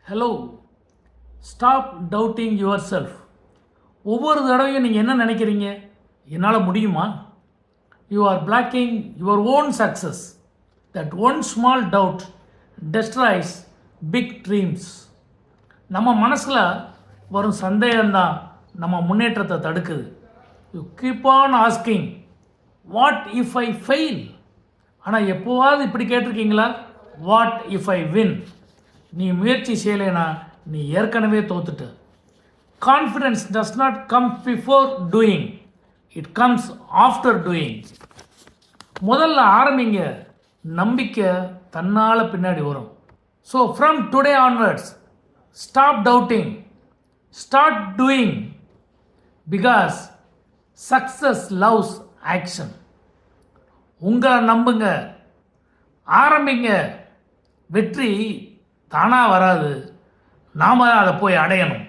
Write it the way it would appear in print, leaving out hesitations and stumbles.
Hello, stop doubting yourself. ஒவ்வொரு தடவையும் நீங்கள் என்ன நினைக்கிறீங்க? என்னால் முடியுமா? You are blocking your own success. That one small doubt destroys big dreams. நம்ம மனசில் வரும் சந்தேகம்தான் நம்ம முன்னேற்றத்தை தடுக்குது. You keep on asking what if I fail. ஆனால் எப்போவாவது இப்படி கேட்டிருக்கீங்களா? What if I win. நீ முயற்சி செய்யலைனா நீ ஏற்கனவே தோத்துட்ட. Confidence does not come before doing, it comes after doing. முதல்ல ஆரம்பிங்க, நம்பிக்கை தன்னால் பின்னாடி வரும். So from today onwards stop doubting, start doing, because success loves action. உங்களை நம்புங்க, ஆரம்பிங்க. வெற்றி தானாக வராது, நாம் அதை போய் அடையணும்.